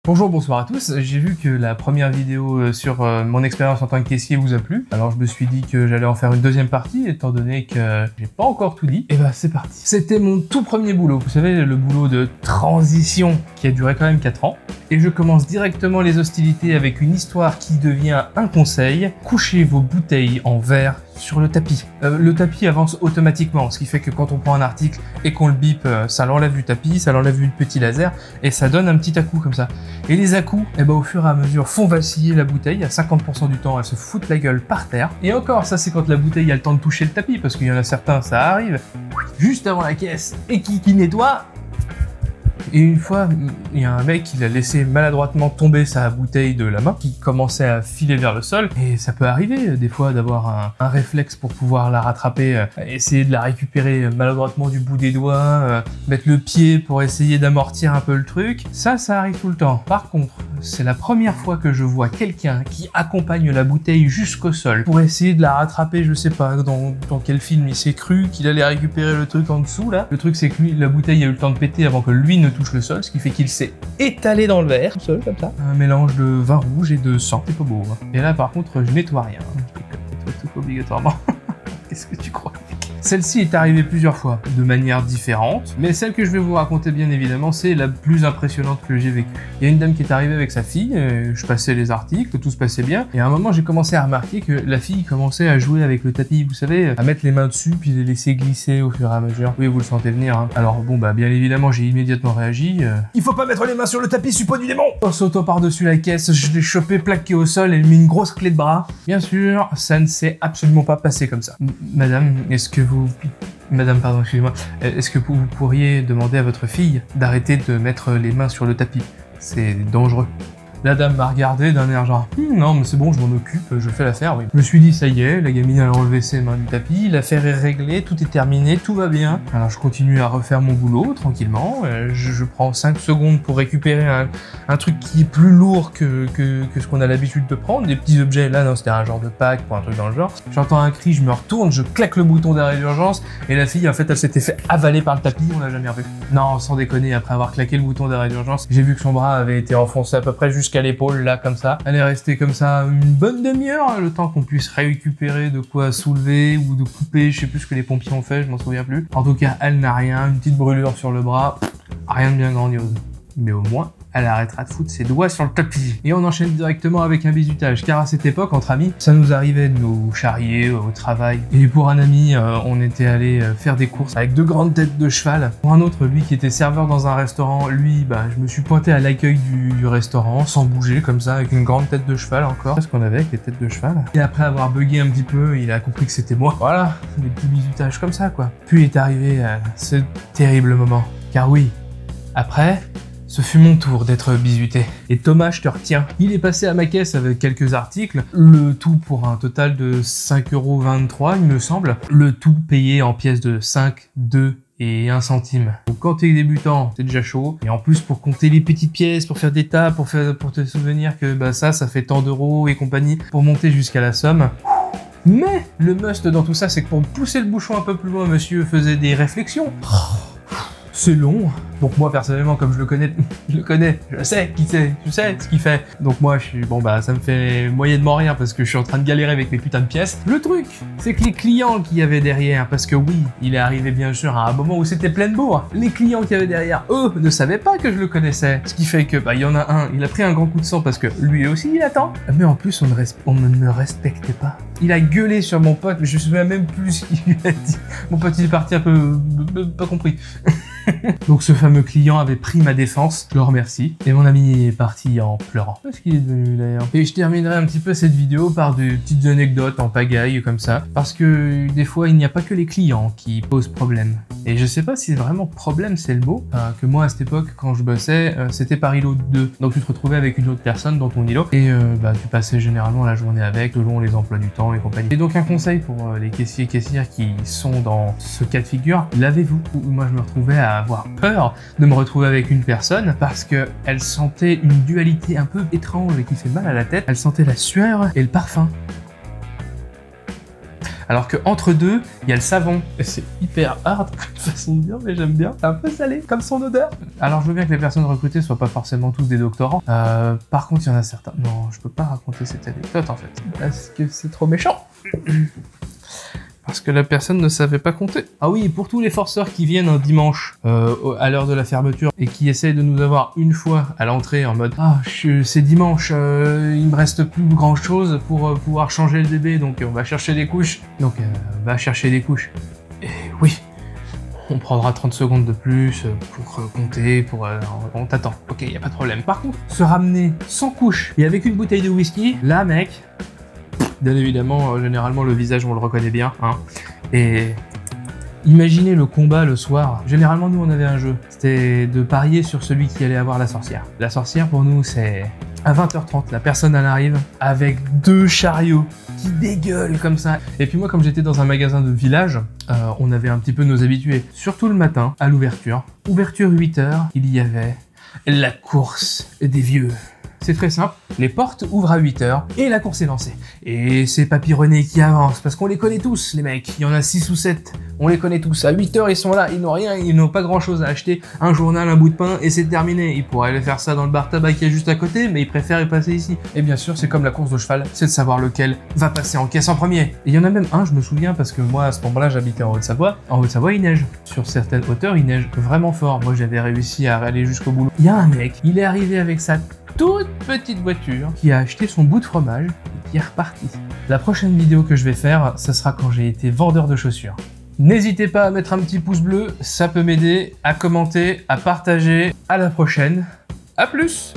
Bonjour, bonsoir à tous. J'ai vu que la première vidéo sur mon expérience en tant que caissier vous a plu. Alors je me suis dit que j'allais en faire une deuxième partie, étant donné que j'ai pas encore tout dit. Et bah c'est parti. C'était mon tout premier boulot. Vous savez, le boulot de transition qui a duré quand même 4 ans. Et je commence directement les hostilités avec une histoire qui devient un conseil. Couchez vos bouteilles en verre sur le tapis. Le tapis avance automatiquement, ce qui fait que quand on prend un article et qu'on le bip, ça l'enlève du tapis, ça l'enlève du petit laser et ça donne un petit à-coup comme ça. Et les à-coups, au fur et à mesure, font vaciller la bouteille. À 50% du temps, elle se fout la gueule par terre. Et encore, ça c'est quand la bouteille a le temps de toucher le tapis, parce qu'il y en a certains, ça arrive juste avant la caisse et qui nettoie. Et une fois, il y a un mec qui a laissé maladroitement tomber sa bouteille de la main, qui commençait à filer vers le sol. Et ça peut arriver, des fois, d'avoir un réflexe pour pouvoir la rattraper, essayer de la récupérer maladroitement du bout des doigts, mettre le pied pour essayer d'amortir un peu le truc. Ça arrive tout le temps. Par contre, c'est la première fois que je vois quelqu'un qui accompagne la bouteille jusqu'au sol pour essayer de la rattraper, je sais pas dans quel film il s'est cru qu'il allait récupérer le truc en dessous, là. Le truc, c'est que lui, la bouteille a eu le temps de péter avant que lui ne touche le sol, ce qui fait qu'il s'est étalé dans le verre, tout seul, comme ça. Un mélange de vin rouge et de sang, c'est pas beau. Hein. Et là, par contre, je nettoie rien. Je nettoie tout obligatoirement. Qu'est-ce que tu crois? Celle-ci est arrivée plusieurs fois, de manière différente, mais celle que je vais vous raconter bien évidemment, c'est la plus impressionnante que j'ai vécue. Il y a une dame qui est arrivée avec sa fille, je passais les articles, tout se passait bien, et à un moment j'ai commencé à remarquer que la fille commençait à jouer avec le tapis, vous savez, à mettre les mains dessus, puis les laisser glisser au fur et à mesure. Oui, vous le sentez venir, hein. Alors bon, bien évidemment, j'ai immédiatement réagi. Il faut pas mettre les mains sur le tapis, suppôt du démon! En sautant par-dessus la caisse, je l'ai chopé plaqué au sol et mis une grosse clé de bras. Bien sûr, ça ne s'est absolument pas passé comme ça. Madame, est-ce que Madame, pardon, excusez-moi. Est-ce que vous pourriez demander à votre fille d'arrêter de mettre les mains sur le tapis? C'est dangereux. La dame m'a regardé d'un air genre non mais c'est bon, je m'en occupe, je fais l'affaire, oui. Je me suis dit ça y est, la gamine a relevé ses mains du tapis, l'affaire est réglée, tout est terminé, tout va bien. Alors je continue à refaire mon boulot tranquillement, je prends 5 secondes pour récupérer un truc qui est plus lourd que ce qu'on a l'habitude de prendre, des petits objets, là non c'était un genre de pack ou un truc dans le genre. J'entends un cri, je me retourne, je claque le bouton d'arrêt d'urgence et la fille en fait elle s'était fait avaler par le tapis, on l'a jamais revu. Non, sans déconner, après avoir claqué le bouton d'arrêt d'urgence, j'ai vu que son bras avait été enfoncé à peu près jusqu'à l'épaule, là, comme ça. Elle est restée comme ça une bonne demi-heure, le temps qu'on puisse récupérer de quoi soulever ou de couper, je sais plus ce que les pompiers ont fait, je m'en souviens plus. En tout cas, elle n'a rien, une petite brûlure sur le bras, rien de bien grandiose. Mais au moins, elle arrêtera de foutre ses doigts sur le tapis. Et on enchaîne directement avec un bisutage, car à cette époque, entre amis, ça nous arrivait de nous charrier au travail. Et pour un ami, on était allé faire des courses avec 2 grandes têtes de cheval. Pour un autre, lui qui était serveur dans un restaurant, lui, je me suis pointé à l'accueil du restaurant, sans bouger, comme ça, avec une grande tête de cheval encore. C'est ce qu'on avait avec les têtes de cheval. Et après avoir bugué un petit peu, il a compris que c'était moi. Voilà, des petits bisutages comme ça, quoi. Puis est arrivé ce terrible moment. Car oui, après... ce fut mon tour d'être bisuté. Et Thomas, je te retiens. Il est passé à ma caisse avec quelques articles, le tout pour un total de 5,23 €, il me semble. Le tout payé en pièces de 5, 2 et 1 centime. Donc quand t'es débutant, c'est déjà chaud. Et en plus, pour compter les petites pièces, pour faire des tas, pour te souvenir que ça fait tant d'euros et compagnie, pour monter jusqu'à la somme. Mais le must dans tout ça, c'est que pour pousser le bouchon un peu plus loin, monsieur faisait des réflexions. C'est long. Donc moi personnellement, comme je le connais, je sais qui c'est, je sais ce qu'il fait. Donc moi je suis ça me fait moyennement rien parce que je suis en train de galérer avec mes putains de pièces. Le truc, c'est que les clients qu'il y avait derrière, parce que oui, il est arrivé bien sûr à un moment où c'était plein de bourre. Les clients qu'il y avait derrière, eux, ne savaient pas que je le connaissais. Ce qui fait que il y en a un, il a pris un grand coup de sang parce que lui aussi il attend. Mais en plus on ne me respectait pas. Il a gueulé sur mon pote, mais je me souviens même plus ce qu'il lui a dit. Mon pote il est parti un peu pas compris. Donc ce fameux client avait pris ma défense, je le remercie, et mon ami est parti en pleurant. Qu'est-ce qu'il est devenu d'ailleurs? Et je terminerai un petit peu cette vidéo par des petites anecdotes en pagaille comme ça, parce que des fois il n'y a pas que les clients qui posent problème. Et je sais pas si vraiment problème c'est le mot, que moi à cette époque quand je bossais, c'était par îlot 2, donc tu te retrouvais avec une autre personne dans ton îlot, et tu passais généralement la journée avec, selon les emplois du temps et compagnie. Et donc un conseil pour les caissiers et caissières qui sont dans ce cas de figure, lavez-vous. Moi je me retrouvais à avoir peur de me retrouver avec une personne parce que elle sentait une dualité un peu étrange et qui fait mal à la tête. Elle sentait la sueur et le parfum. Alors que entre deux, il y a le savon. Et c'est hyper hard comme façon de dire, mais j'aime bien. C'est un peu salé, comme son odeur. Alors je veux bien que les personnes recrutées soient pas forcément tous des doctorants. Par contre, il y en a certains... Non, je peux pas raconter cette anecdote en fait. Parce que c'est trop méchant. Parce que la personne ne savait pas compter. Ah oui, pour tous les forceurs qui viennent un dimanche à l'heure de la fermeture et qui essayent de nous avoir une fois à l'entrée en mode « Ah, c'est dimanche, il me reste plus grand chose pour pouvoir changer le bébé, donc on va chercher des couches. » Donc, va chercher des couches. Et oui, on prendra 30 secondes de plus pour compter, on t'attend. Ok, y a pas de problème. Par contre, se ramener sans couche et avec une bouteille de whisky, là mec... Bien évidemment, généralement, le visage, on le reconnaît bien. Hein. Et imaginez le combat le soir. Généralement, nous, on avait un jeu. C'était de parier sur celui qui allait avoir la sorcière. La sorcière, pour nous, c'est... À 20h30, la personne, elle arrive avec 2 chariots qui dégueulent comme ça. Et puis moi, comme j'étais dans un magasin de village, on avait un petit peu nos habitués. Surtout le matin, à l'ouverture. Ouverture 8h, il y avait la course des vieux. C'est très simple, les portes ouvrent à 8h et la course est lancée. Et c'est Papy René qui avance, parce qu'on les connaît tous, les mecs. Il y en a 6 ou 7, on les connaît tous. À 8h, ils sont là, ils n'ont rien, ils n'ont pas grand chose à acheter. Un journal, un bout de pain, et c'est terminé. Ils pourraient aller faire ça dans le bar tabac qui est juste à côté, mais ils préfèrent y passer ici. Et bien sûr, c'est comme la course de cheval, c'est de savoir lequel va passer en caisse en premier. Et il y en a même un, je me souviens, parce que moi, à ce moment-là, j'habitais en Haute-Savoie. En Haute-Savoie, il neige. Sur certaines hauteurs, il neige vraiment fort. Moi, j'avais réussi à aller jusqu'au boulot. Il y a un mec, il est arrivé avec sa toute petite voiture qui a acheté son bout de fromage et qui est reparti. La prochaine vidéo que je vais faire, ce sera quand j'ai été vendeur de chaussures. N'hésitez pas à mettre un petit pouce bleu, ça peut m'aider, à commenter, à partager. À la prochaine, à plus!